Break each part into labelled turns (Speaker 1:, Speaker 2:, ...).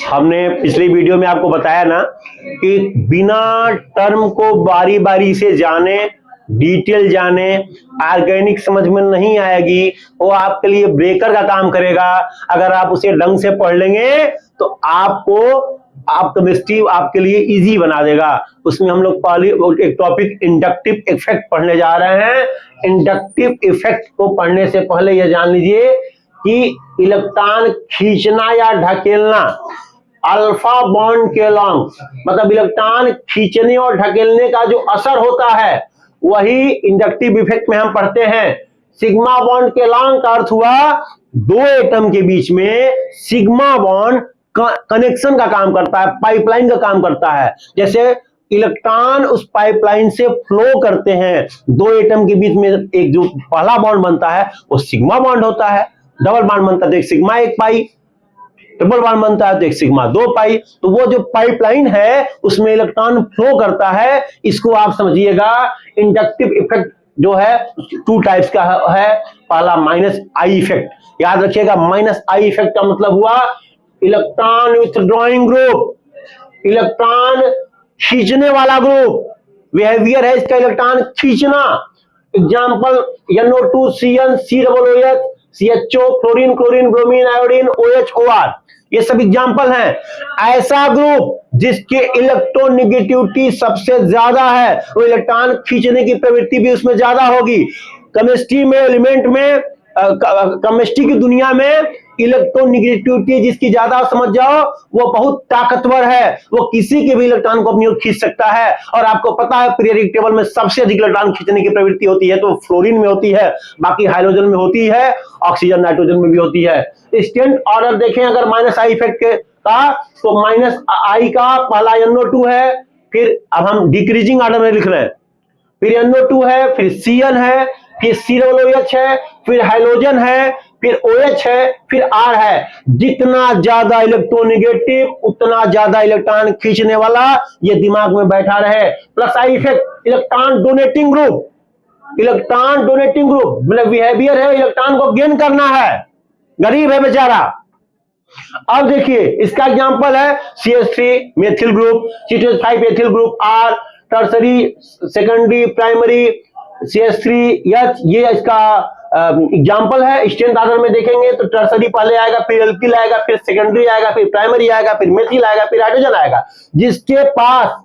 Speaker 1: हमने पिछली वीडियो में आपको बताया ना कि बिना टर्म को बारी बारी से जाने, डिटेल जाने, ऑर्गेनिक समझ में नहीं आएगी, वो आपके लिए ब्रेकर का काम करेगा। अगर आप उसे ढंग से पढ़ लेंगे तो आप केमिस्ट्री आपके लिए इजी बना देगा। उसमें हम लोग पहले एक टॉपिक इंडक्टिव इफेक्ट पढ़ने जा रहे हैं। इंडक्टिव इफेक्ट को पढ़ने से पहले यह जान लीजिए कि इलेक्ट्रॉन खींचना या ढकेलना, अल्फा बॉन्ड के लॉन्ग, मतलब इलेक्ट्रॉन खींचने और ढकेलने का जो असर होता है वही इंडक्टिव इफेक्ट में हम पढ़ते हैं। सिग्मा बॉन्ड के लॉन्ग का अर्थ हुआ दो एटम के बीच में सिग्मा बॉन्ड कनेक्शन का काम करता है, पाइपलाइन का काम करता है। जैसे इलेक्ट्रॉन उस पाइपलाइन से फ्लो करते हैं, दो एटम के बीच में एक जो पहला बॉन्ड बनता है वो सिग्मा बॉन्ड होता है। डबल बॉन्ड बनता है तो एक सिग्मा एक पाई, ट्रिपल बॉन्ड बनता है तो एक सिग्मा दो पाई। तो वो जो पाइपलाइन है उसमें इलेक्ट्रॉन फ्लो करता है। इसको आप समझिएगा इंडक्टिव इफेक्ट जो है टू टाइप्स का है। पहला माइनस आई इफेक्ट, याद रखिएगा माइनस आई इफेक्ट का मतलब हुआ इलेक्ट्रॉन विथड्रॉइंग ग्रुप, इलेक्ट्रॉन खींचने वाला ग्रुप, बिहेवियर है इसका इलेक्ट्रॉन खींचना। Example NO2 CN COOH CHO fluorine chlorine bromine iodine OH OR, ये सब एग्जांपल हैं। ऐसा ग्रुप जिसके इलेक्ट्रोनेगेटिविटी सबसे ज्यादा है वो इलेक्ट्रॉन खींचने की प्रवृत्ति भी उसमें ज्यादा होगी। केमिस्ट्री में एलिमेंट में केमिस्ट्री की दुनिया में इलेक्ट्रोनेगेटिविटी जिसकी ज्यादा समझ जाओ वो बहुत ताकतवर है, वो किसी के भी इलेक्ट्रॉन को अपनी ओर खींच सकता है। और आपको पता है पीरियोडिक टेबल में सबसे अधिक इलेक्ट्रॉन खींचने की प्रवृत्ति होती है तो फ्लोरीन में होती है, बाकी हाइड्रोजन में होती है, ऑक्सीजन नाइट्रोजन में भी होती है। स्टैंडर्ड ऑर्डर देखें अगर माइनस आई इफेक्ट का तो माइनस आई का पहला NO2 है, फिर अब हम डिक्रीजिंग ऑर्डर में लिख रहे हैं, फिर NO2 है, फिर CN है, फिर COOH है, फिर हाइड्रोजन है, फिर OH है, फिर R है। जितना ज्यादा इलेक्ट्रोनेगेटिव उतना ज्यादा इलेक्ट्रॉन खींचने वाला, ये दिमाग में बैठा रहे। Plus I effect electron donating group, electron donating group मतलब बिहेवियर है इलेक्ट्रॉन को गेन करना है, गरीब है बेचारा। अब देखिए इसका एग्जांपल है CH3 methyl group, C2H5 ethyl group, R tertiary secondary primary CH3H, ये इसका एग्जाम्पल है। स्टैंडर्ड ऑर्डर में देखेंगे तो टर्सरी पहले आएगा, फिर एल्किल आएगा, फिर सेकेंडरी आएगा, फिर प्राइमरी आएगा, फिर मेथिल आएगा, फिर हाइड्रोजन आएगा। जिसके पास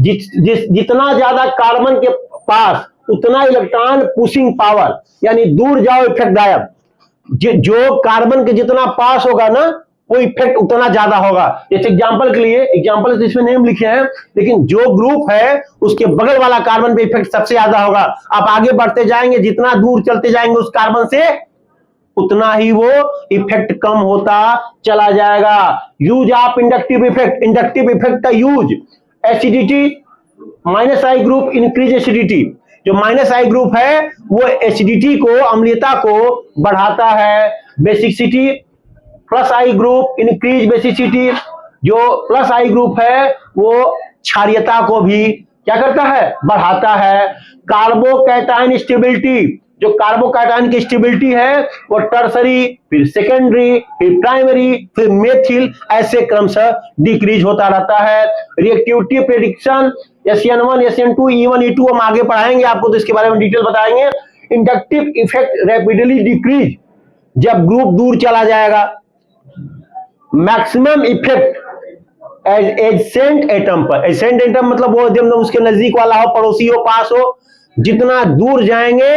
Speaker 1: जितना ज्यादा कार्बन के पास उतना इलेक्ट्रॉन पुशिंग पावर, यानी दूर जाओ इफेक्ट गायब। जो कार्बन के जितना पास होगा ना वो इफेक्ट उतना ज्यादा होगा। जैसे एग्जांपल के लिए, एग्जांपल तो इसमें नेम लिखे हैं, लेकिन जो ग्रुप है उसके बगल वाला कार्बन पे इफेक्ट सबसे ज्यादा होगा। आप आगे बढ़ते जाएंगे, जितना दूर चलते जाएंगे उस कार्बन से उतना ही वो इफेक्ट कम होता चला जाएगा। Use of inductive effect, inductive effect का यूज एसिडिटी, माइनस आई ग्रुप इंक्रीज एसिडिटी। जो माइनस आई ग्रुप है वो एसिडिटी को, अम्लीयता को बढ़ाता है। बेसिसिटी, प्लस आई ग्रुप इंक्रीज बेसिसिटी। जो प्लस आई ग्रुप है वो क्षारीयता को भी क्या करता है, बढ़ाता है। कार्बोकैटायन स्टेबिलिटी, जो कार्बोकैटायन की स्टेबिलिटी है वो टर्सरी, फिर सेकेंडरी, फिर प्राइमरी, फिर मेथिल, ऐसे क्रमशः डिक्रीज होता रहता है। Reactivity prediction SN1 SN2 E1 E2 हम आगे पढ़ाएंगे आपको, तो इसके बारे में डिटेल बताएंगे। इंडक्टिव इफेक्ट रैपिडली डिक्रीज, जब ग्रुप दूर चला जाएगा। मैक्सिमम इफेक्ट एडजेसेंट एटम पर, एडजेसेंट एटम मतलब वो जब उसके नजदीक वाला हो, पड़ोसी हो, पास हो। जितना दूर जाएंगे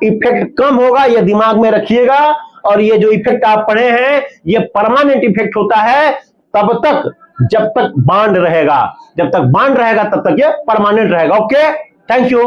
Speaker 1: इफेक्ट कम होगा, ये दिमाग में रखिएगा। और ये जो इफेक्ट आप पढ़े हैं ये परमानेंट इफेक्ट होता है तब तक जब तक बॉन्ड रहेगा, जब तक बॉन्ड रहेगा तब तक ये परमानेंट रहेगा। Okay, thank you.